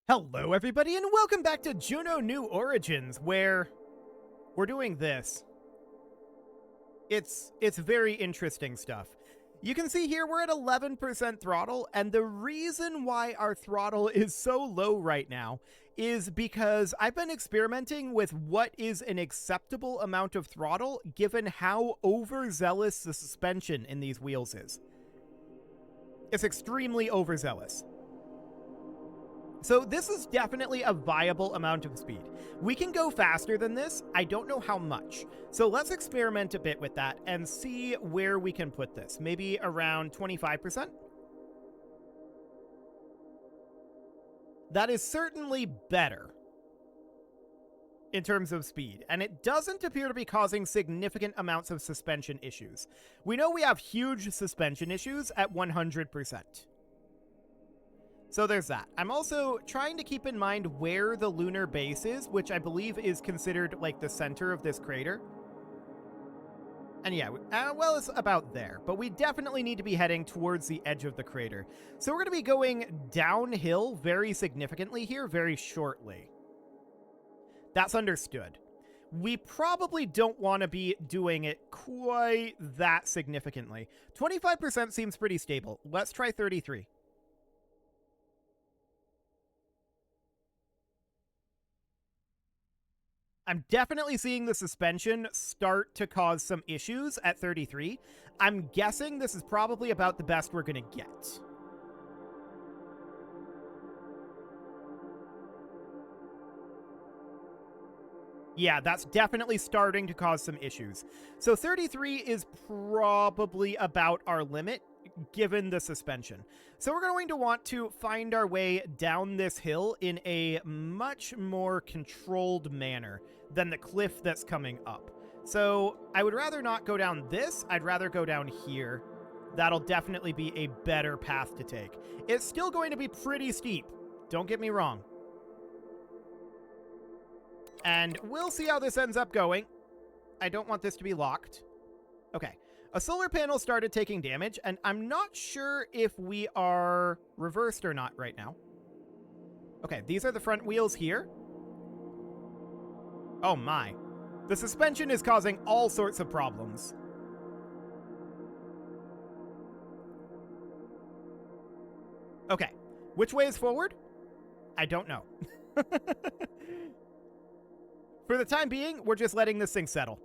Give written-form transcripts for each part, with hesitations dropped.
Hello everybody and welcome back to Juno New Origins, where we're doing this. It's very interesting stuff. You can see here we're at 11% throttle, and the reason why our throttle is so low right now is because I've been experimenting with what is an acceptable amount of throttle given how overzealous the suspension in these wheels is. It's extremely overzealous. So this is definitely a viable amount of speed. We can go faster than this. I don't know how much. So let's experiment a bit with that and see where we can put this. Maybe around 25%. That is certainly better in terms of speed, and it doesn't appear to be causing significant amounts of suspension issues. We know we have huge suspension issues at 100%. So there's that. I'm also trying to keep in mind where the lunar base is, which I believe is considered like the center of this crater. And yeah, well, it's about there, but we definitely need to be heading towards the edge of the crater. So we're going to be going downhill very significantly here very shortly. That's understood. We probably don't want to be doing it quite that significantly. 25% seems pretty stable. Let's try 33. I'm definitely seeing the suspension start to cause some issues at 33. I'm guessing this is probably about the best we're going to get. Yeah, that's definitely starting to cause some issues. So 33 is probably about our limit, given the suspension. So we're going to want to find our way down this hill in a much more controlled manner than the cliff that's coming up. So I would rather not go down this. I'd rather go down here. That'll definitely be a better path to take. It's still going to be pretty steep. Don't get me wrong. And we'll see how this ends up going. I don't want this to be locked. Okay. A solar panel started taking damage, and I'm not sure if we are reversed or not right now. Okay, these are the front wheels here. Oh my. The suspension is causing all sorts of problems. Okay, which way is forward? I don't know. For the time being, we're just letting this thing settle.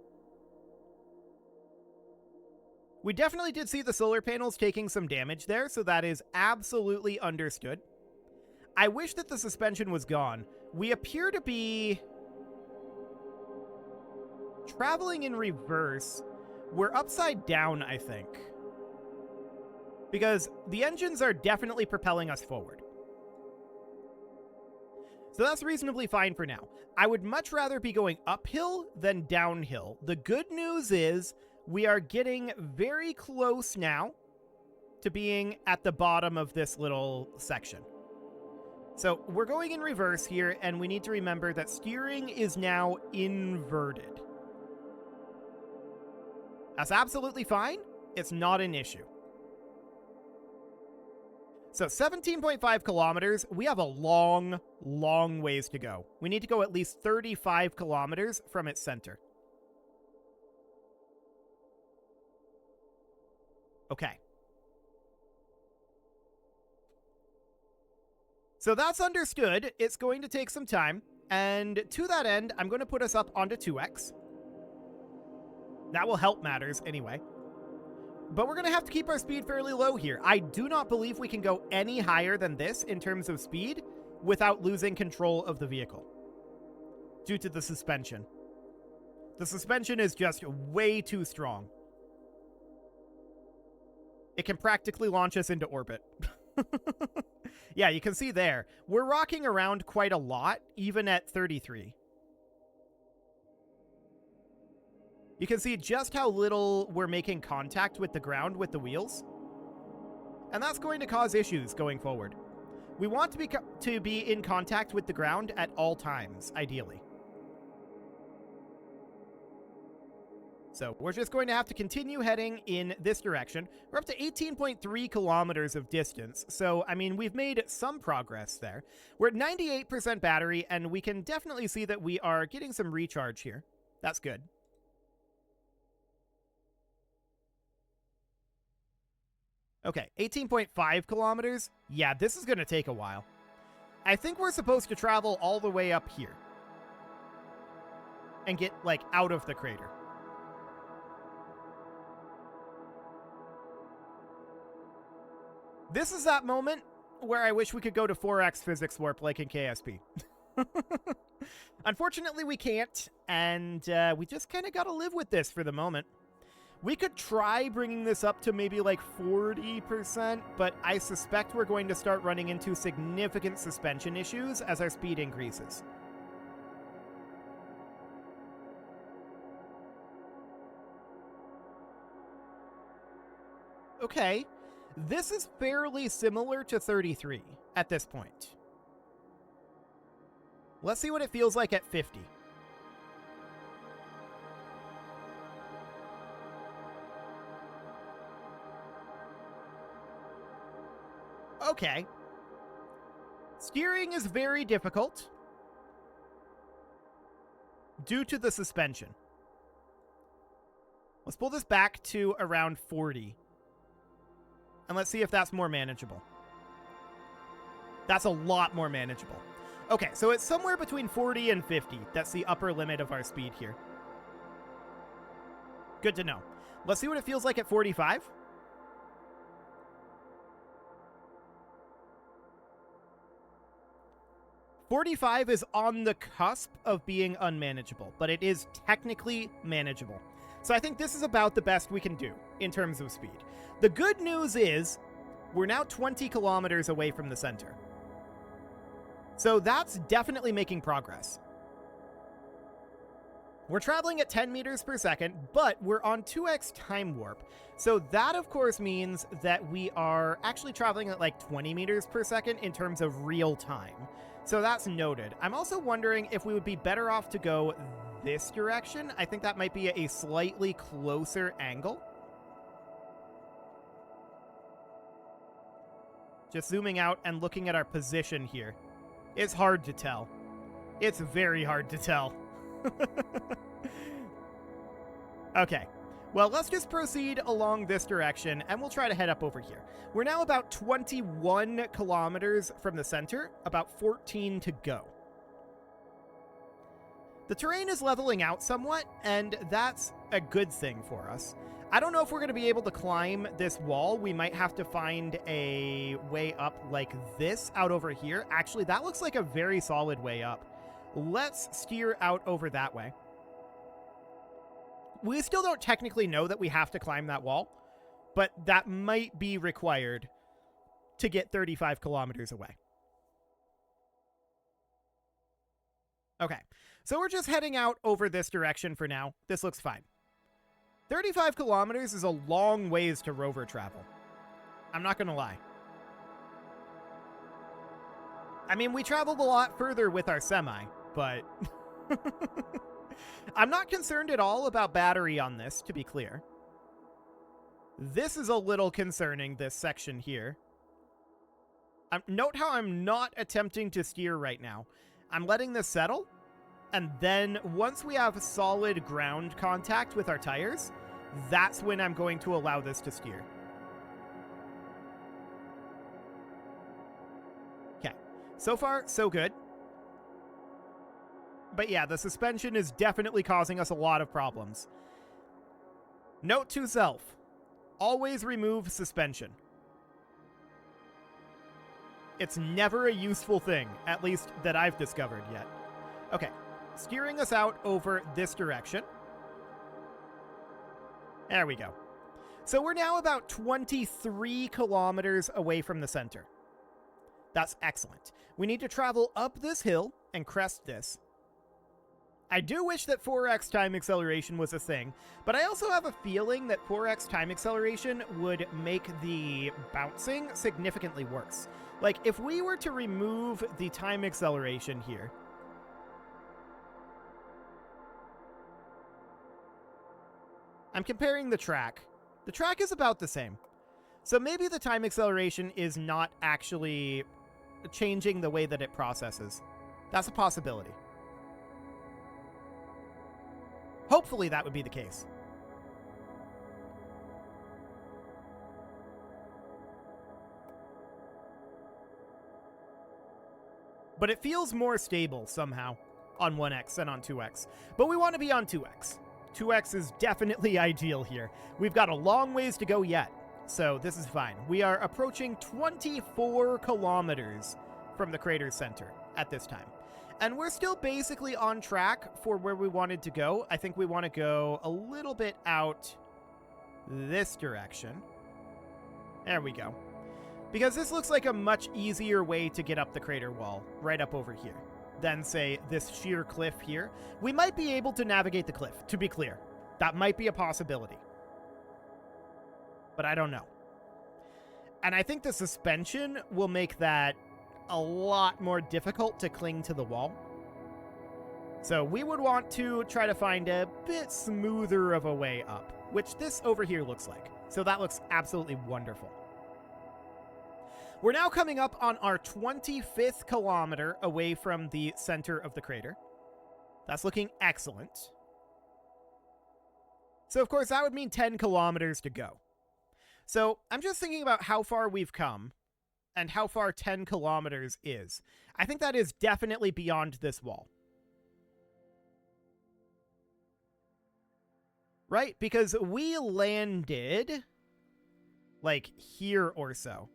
We definitely did see the solar panels taking some damage there, so that is absolutely understood. I wish that the suspension was gone. We appear to be traveling in reverse. We're upside down, I think, because the engines are definitely propelling us forward. So that's reasonably fine for now. I would much rather be going uphill than downhill. The good news is we are getting very close now to being at the bottom of this little section. So we're going in reverse here, and we need to remember that steering is now inverted. That's absolutely fine. It's not an issue. So 17.5 kilometers, we have a long, long ways to go. We need to go at least 35 kilometers from its center. Okay. So that's understood. It's going to take some time. And to that end, I'm going to put us up onto 2x. That will help matters anyway. But we're going to have to keep our speed fairly low here. I do not believe we can go any higher than this in terms of speed without losing control of the vehicle due to the suspension. The suspension is just way too strong. It can practically launch us into orbit. Yeah, you can see there. We're rocking around quite a lot, even at 33. You can see just how little we're making contact with the ground with the wheels. And that's going to cause issues going forward. We want to be in contact with the ground at all times, ideally. So we're just going to have to continue heading in this direction. We're up to 18.3 kilometers of distance. So, I mean, we've made some progress there. We're at 98% battery, and we can definitely see that we are getting some recharge here. That's good. Okay, 18.5 kilometers. Yeah, this is going to take a while. I think we're supposed to travel all the way up here and get, like, out of the crater. This is that moment where I wish we could go to 4x physics warp like in KSP. Unfortunately, we can't, and we just kind of got to live with this for the moment. We could try bringing this up to maybe like 40%, but I suspect we're going to start running into significant suspension issues as our speed increases. Okay, this is fairly similar to 33 at this point. Let's see what it feels like at 50. Okay. Steering is very difficult due to the suspension. Let's pull this back to around 40. And let's see if that's more manageable. That's a lot more manageable. Okay, so it's somewhere between 40 and 50. That's the upper limit of our speed here. Good to know. Let's see what it feels like at 45. .45 is on the cusp of being unmanageable, but it is technically manageable. So I think this is about the best we can do in terms of speed. The good news is we're now 20 kilometers away from the center. So that's definitely making progress. We're traveling at 10 meters per second, but we're on 2x time warp. So that, of course, means that we are actually traveling at like 20 meters per second in terms of real time. So that's noted. I'm also wondering if we would be better off to go this direction. I think that might be a slightly closer angle. Just zooming out and looking at our position here. It's hard to tell. It's very hard to tell. Okay. Well, let's just proceed along this direction, and we'll try to head up over here. We're now about 21 kilometers from the center, about 14 to go. The terrain is leveling out somewhat, and that's a good thing for us. I don't know if we're going to be able to climb this wall. We might have to find a way up like this out over here. Actually, that looks like a very solid way up. Let's steer out over that way. We still don't technically know that we have to climb that wall, but that might be required to get 35 kilometers away. Okay, so we're just heading out over this direction for now. This looks fine. 35 kilometers is a long ways to rover travel. I'm not going to lie. I mean, we traveled a lot further with our semi, but I'm not concerned at all about battery on this, to be clear. This is a little concerning, this section here. Note how I'm not attempting to steer right now. I'm letting this settle, and then once we have solid ground contact with our tires, that's when I'm going to allow this to steer. Okay, so far, so good. But yeah, the suspension is definitely causing us a lot of problems. Note to self, always remove suspension. It's never a useful thing, at least that I've discovered yet. Okay, steering us out over this direction. There we go. So we're now about 23 kilometers away from the center. That's excellent. We need to travel up this hill and crest this. I do wish that 4x time acceleration was a thing, but I also have a feeling that 4x time acceleration would make the bouncing significantly worse. Like, if we were to remove the time acceleration here, I'm comparing the track. The track is about the same. So maybe the time acceleration is not actually changing the way that it processes. That's a possibility. Hopefully that would be the case. But it feels more stable somehow on 1x than on 2x. But we want to be on 2x. 2x is definitely ideal here. We've got a long ways to go yet, so this is fine. We are approaching 24 kilometers from the crater center at this time. And we're still basically on track for where we wanted to go. I think we want to go a little bit out this direction. There we go. Because this looks like a much easier way to get up the crater wall, right up over here, than, say, this sheer cliff here. We might be able to navigate the cliff, to be clear. That might be a possibility. But I don't know. And I think the suspension will make that a lot more difficult to cling to the wall. So we would want to try to find a bit smoother of a way up, which this over here looks like. So that looks absolutely wonderful. We're now coming up on our 25th kilometer away from the center of the crater. That's looking excellent. So, of course, that would mean 10 kilometers to go. So, I'm just thinking about how far we've come and how far 10 kilometers is. I think that is definitely beyond this wall. Right? Because we landed, like, here or so.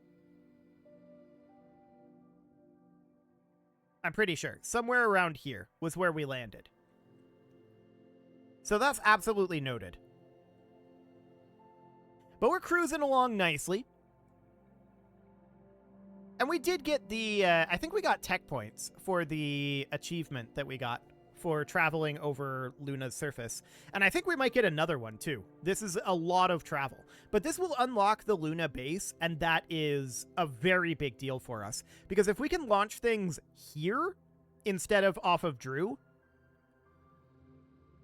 I'm pretty sure. Somewhere around here was where we landed. So that's absolutely noted. But we're cruising along nicely. And we did get the, I think we got tech points for the achievement that we got for traveling over Luna's surface. And I think we might get another one too. This is a lot of travel. But this will unlock the Luna base, and that is a very big deal for us. Because if we can launch things here instead of off of Drew,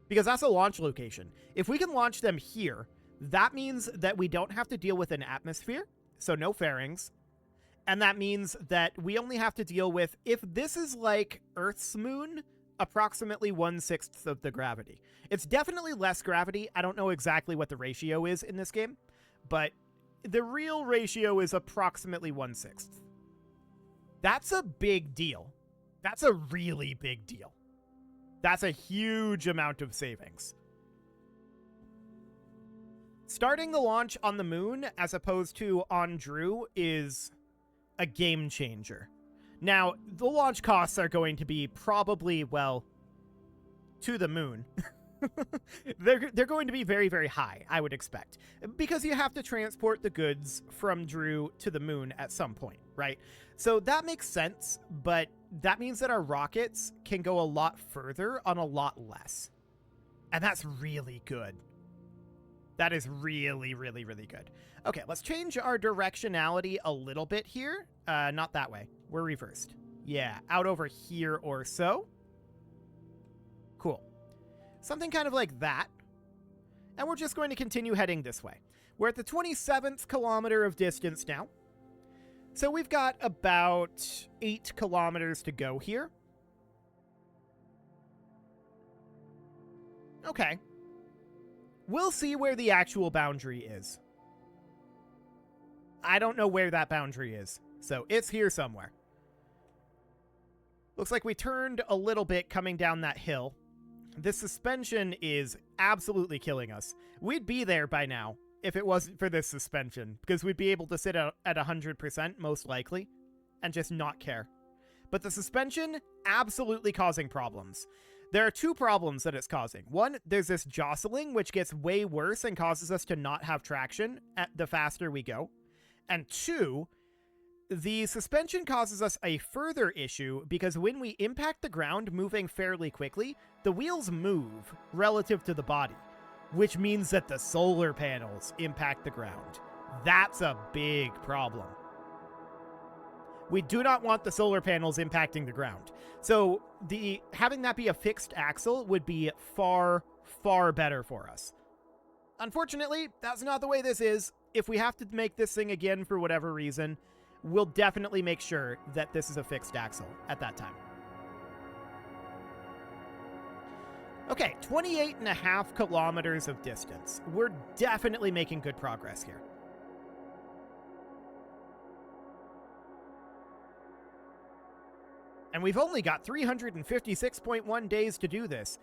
because that's a launch location. If we can launch them here, that means that we don't have to deal with an atmosphere, so no fairings. And that means that we only have to deal with, if this is like Earth's moon, approximately 1/6 of the gravity. It's definitely less gravity. I don't know exactly what the ratio is in this game, but the real ratio is approximately 1/6. That's a big deal. That's a really big deal. That's a huge amount of savings. Starting the launch on the moon as opposed to on Drew is a game changer. Now, the launch costs are going to be probably, well, to the moon. They're going to be very, very high, I would expect, because you have to transport the goods from Drew to the moon at some point, right? So that makes sense, but that means that our rockets can go a lot further on a lot less. And that's really good. That is really, really, really good. Okay, let's change our directionality a little bit here. Not that way. We're reversed. Yeah, out over here or so. Cool. Something kind of like that. And we're just going to continue heading this way. We're at the 27th kilometer of distance now. So we've got about 8 kilometers to go here. Okay. We'll see where the actual boundary is. I don't know where that boundary is, so it's here somewhere. Looks like we turned a little bit coming down that hill. This suspension is absolutely killing us. We'd be there by now if it wasn't for this suspension, because we'd be able to sit at 100% most likely and just not care. But the suspension absolutely causing problems. There are 2 problems that it's causing. One, there's this jostling, which gets way worse and causes us to not have traction the faster we go. And 2, the suspension causes us a further issue because when we impact the ground moving fairly quickly, the wheels move relative to the body, which means that the solar panels impact the ground. That's a big problem. We do not want the solar panels impacting the ground. So having that be a fixed axle would be far, far better for us. Unfortunately, that's not the way this is. If we have to make this thing again for whatever reason, we'll definitely make sure that this is a fixed axle at that time. Okay, 28.5 kilometers of distance. We're definitely making good progress here. And we've only got 356.1 days to do this.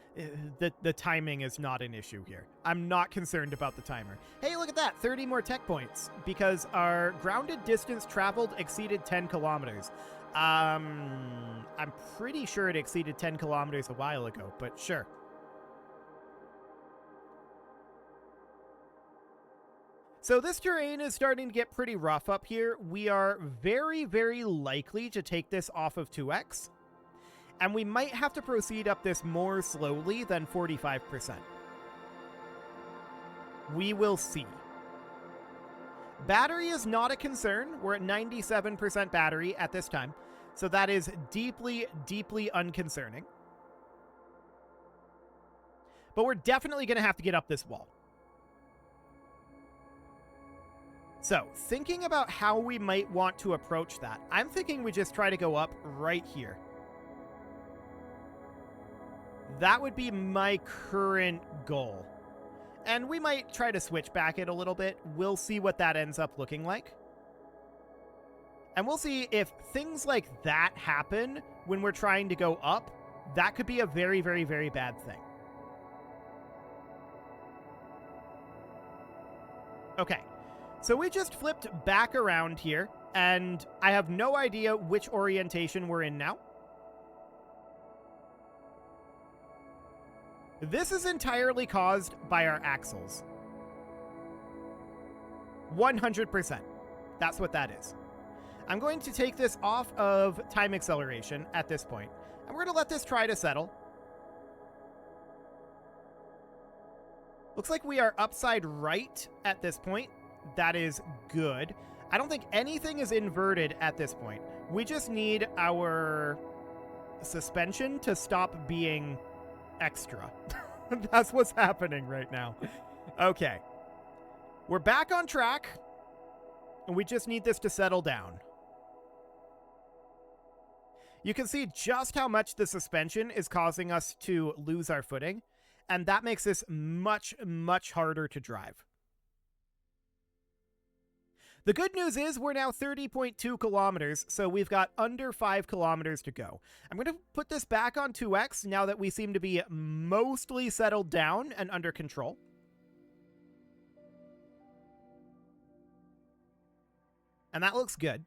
The timing is not an issue here. I'm not concerned about the timer. Hey, look at that, 30 more tech points, because our grounded distance traveled exceeded 10 kilometers. I'm pretty sure it exceeded 10 kilometers a while ago, but sure. So this terrain is starting to get pretty rough up here. We are very, very likely to take this off of 2x. And we might have to proceed up this more slowly than 45%. We will see. Battery is not a concern. We're at 97% battery at this time. So that is deeply, deeply unconcerning. But we're definitely going to have to get up this wall. So, thinking about how we might want to approach that, I'm thinking we just try to go up right here. That would be my current goal. And we might try to switch back it a little bit. We'll see what that ends up looking like. And we'll see if things like that happen when we're trying to go up. That could be a very, very, very bad thing. Okay. So we just flipped back around here, and I have no idea which orientation we're in now. This is entirely caused by our axles. 100%. That's what that is. I'm going to take this off of time acceleration at this point, and we're going to let this try to settle. Looks like we are upside right at this point. That is good. I don't think anything is inverted at this point. We just need our suspension to stop being extra. That's what's happening right now. Okay. We're back on track, and we just need this to settle down. You can see just how much the suspension is causing us to lose our footing, and that makes this much, much harder to drive. The good news is we're now 30.2 kilometers, so we've got under 5 kilometers to go. I'm going to put this back on 2x now that we seem to be mostly settled down and under control. And that looks good.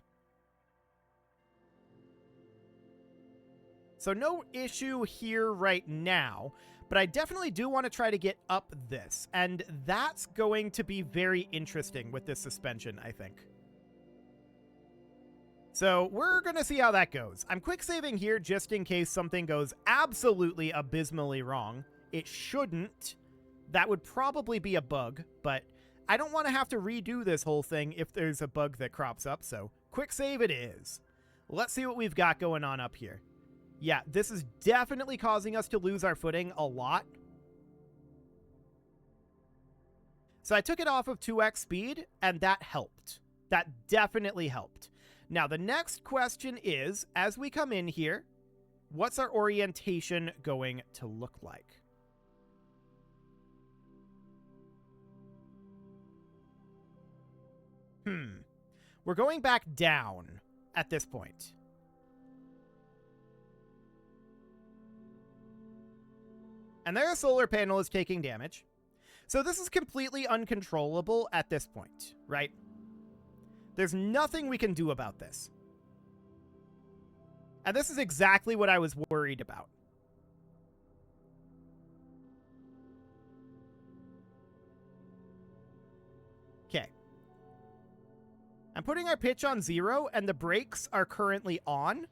So no issue here right now, but I definitely do want to try to get up this, and that's going to be very interesting with this suspension, I think. So we're going to see how that goes. I'm quick saving here just in case something goes absolutely abysmally wrong. It shouldn't. That would probably be a bug, but I don't want to have to redo this whole thing if there's a bug that crops up, so quick save it is. Let's see what we've got going on up here. Yeah, this is definitely causing us to lose our footing a lot. So I took it off of 2x speed, and that helped. That definitely helped. Now, the next question is, as we come in here, what's our orientation going to look like? We're going back down at this point. And their solar panel is taking damage. So this is completely uncontrollable at this point, right? There's nothing we can do about this. And this is exactly what I was worried about. Okay. I'm putting our pitch on 0, and the brakes are currently on.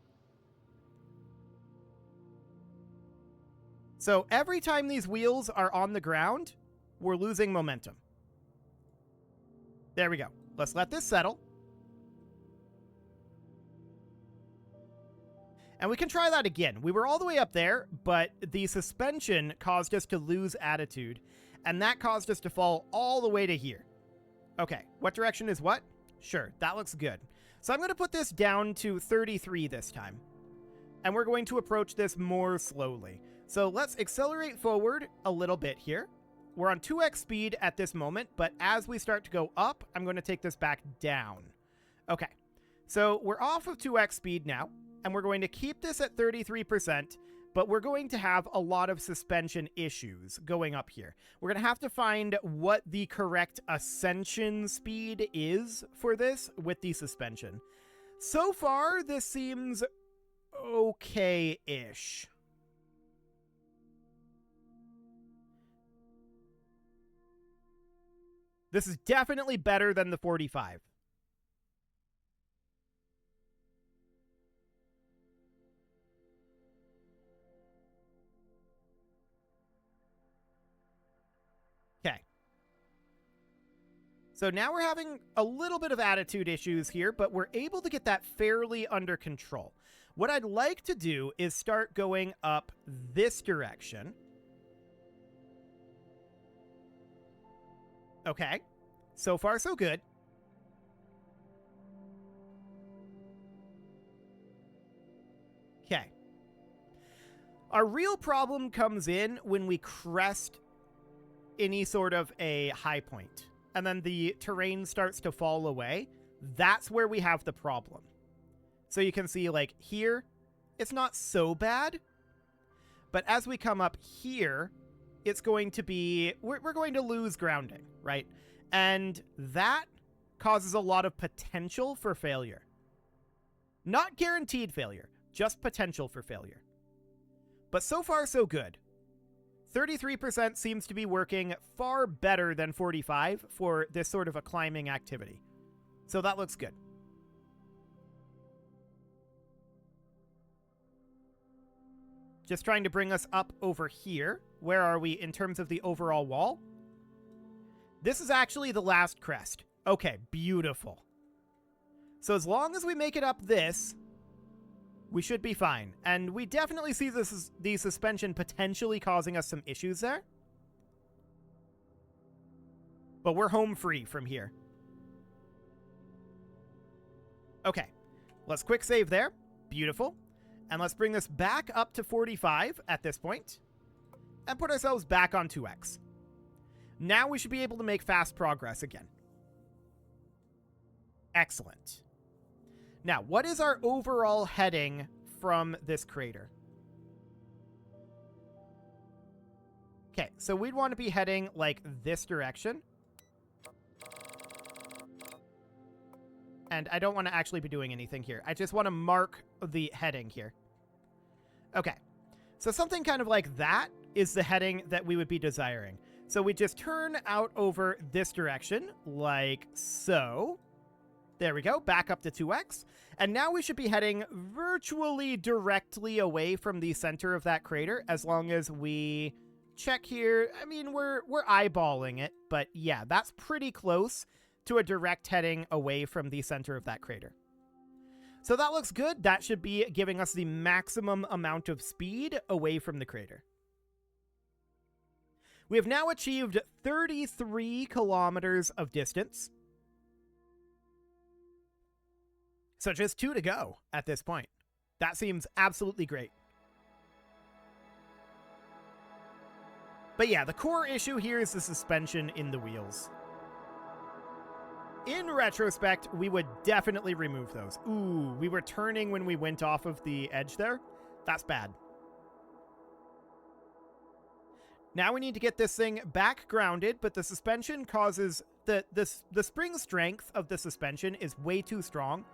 So every time these wheels are on the ground, we're losing momentum. There we go. Let's let this settle. And we can try that again. We were all the way up there, but the suspension caused us to lose attitude. and that caused us to fall all the way to here. Okay, what direction is what? Sure, that looks good. So I'm going to put this down to 33 this time, and we're going to approach this more slowly. So let's accelerate forward a little bit here. We're on 2x speed at this moment, but as we start to go up, I'm going to take this back down. Okay, so we're off of 2x speed now, and we're going to keep this at 33%, but we're going to have a lot of suspension issues going up here. We're going to have to find what the correct ascension speed is for this with the suspension. So far, this seems okay-ish. This is definitely better than the 45. Okay. So now we're having a little bit of attitude issues here, but we're able to get that fairly under control. What I'd like to do is start going up this direction. Okay. So far, so good. Okay. Our real problem comes in when we crest any sort of a high point, and then the terrain starts to fall away. That's where we have the problem. So you can see, like, here, it's not so bad, but as we come up here, it's going to be, we're going to lose grounding, right? And that causes a lot of potential for failure. Not guaranteed failure, just potential for failure. But so far, so good. 33% seems to be working far better than 45 for this sort of a climbing activity. So that looks good. Just trying to bring us up over here. Where are we in terms of the overall wall? This is actually the last crest. Okay, beautiful. So as long as we make it up this, we should be fine. And we definitely see the suspension potentially causing us some issues there. But we're home free from here. Okay, let's quick save there. Beautiful. And let's bring this back up to 45 at this point, and put ourselves back on 2x. Now we should be able to make fast progress again. Excellent. Now, what is our overall heading from this crater? Okay, so we'd want to be heading like this direction. And I don't want to actually be doing anything here. I just want to mark the heading here. Okay, so something kind of like that is the heading that we would be desiring. So we just turn out over this direction, like so. There we go, back up to 2x. And now we should be heading virtually directly away from the center of that crater, as long as we check here. I mean, we're eyeballing it, but yeah, that's pretty close to a direct heading away from the center of that crater. So that looks good. That should be giving us the maximum amount of speed away from the crater. We have now achieved 33 kilometers of distance. So just 2 to go at this point. That seems absolutely great. But yeah, the core issue here is the suspension in the wheels. In retrospect, we would definitely remove those. Ooh, we were turning when we went off of the edge there. That's bad. Now we need to get this thing back grounded, but the suspension causes... The spring strength of the suspension is way too strong,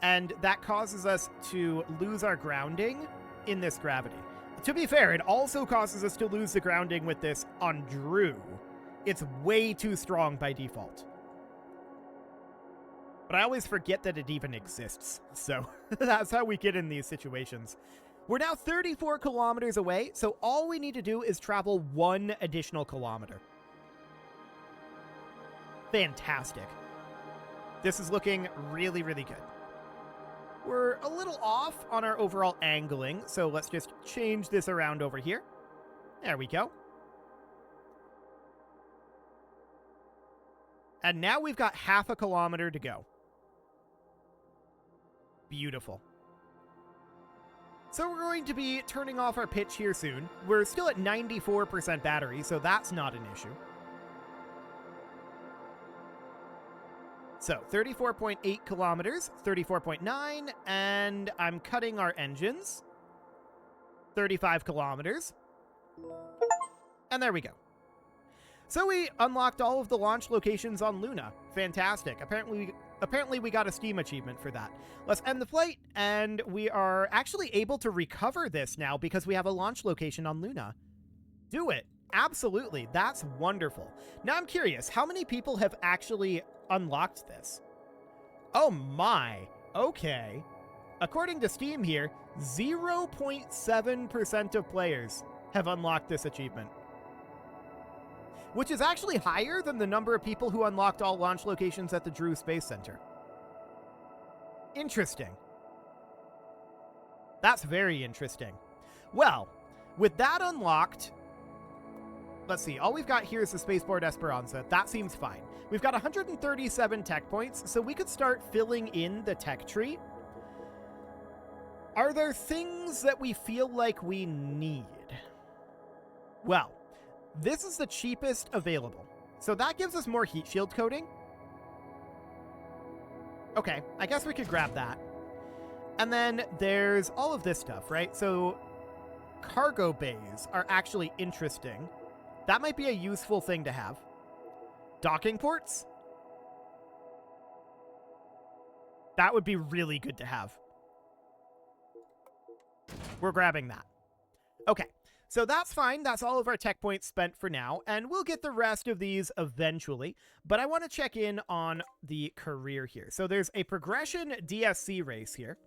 and that causes us to lose our grounding in this gravity. To be fair, it also causes us to lose the grounding with this on Drew. It's way too strong by default. But I always forget that it even exists, so that's how we get in these situations. We're now 34 kilometers away, so all we need to do is travel 1 additional kilometer. Fantastic. This is looking really, really good. We're a little off on our overall angling, so let's just change this around over here. There we go. And now we've got half a kilometer to go. Beautiful. So we're going to be turning off our pitch here soon. We're still at 94% battery, so that's not an issue. So 34.8 kilometers, 34.9, and I'm cutting our engines. 35 kilometers. And there we go. So we unlocked all of the launch locations on Luna. Fantastic. Apparently we got a Steam achievement for that. Let's end the flight, and we are actually able to recover this now because we have a launch location on Luna. Do it. Absolutely. That's wonderful. Now I'm curious, how many people have actually unlocked this? Oh my. Okay. According to Steam here, 0.7% of players have unlocked this achievement, which is actually higher than the number of people who unlocked all launch locations at the Drew Space Center. Interesting. That's very interesting. Well, with that unlocked, let's see, all we've got here is the Spaceport Esperanza. That seems fine. We've got 137 tech points, so we could start filling in the tech tree. Are there things that we feel like we need? Well, this is the cheapest available, so that gives us more heat shield coating. Okay, I guess we could grab that. And then there's all of this stuff, right? So cargo bays are actually interesting. That might be a useful thing to have. Docking ports? That would be really good to have. We're grabbing that. Okay. So that's fine. That's all of our tech points spent for now, and we'll get the rest of these eventually. But I want to check in on the career here. So there's a progression DSC race here.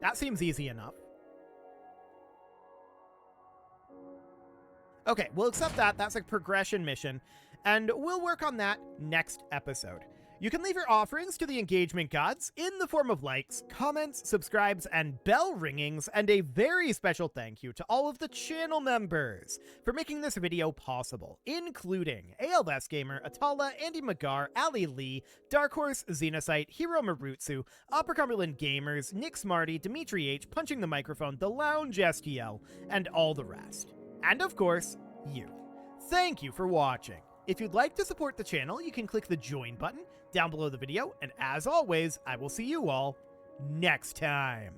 That seems easy enough. Okay, we'll accept that. That's a progression mission, and we'll work on that next episode. You can leave your offerings to the engagement gods in the form of likes, comments, subscribes, and bell ringings, and a very special thank you to all of the channel members for making this video possible, including ALS Gamer, Atala, Andy Magar, Ali Lee, Dark Horse, Xenocyte, Hiro Marutsu, Upper Cumberland Gamers, Nick Smarty, Dimitri H, Punching the Microphone, The Lounge STL, and all the rest. And of course, you. Thank you for watching. If you'd like to support the channel, you can click the join button down below the video, and as always, I will see you all next time.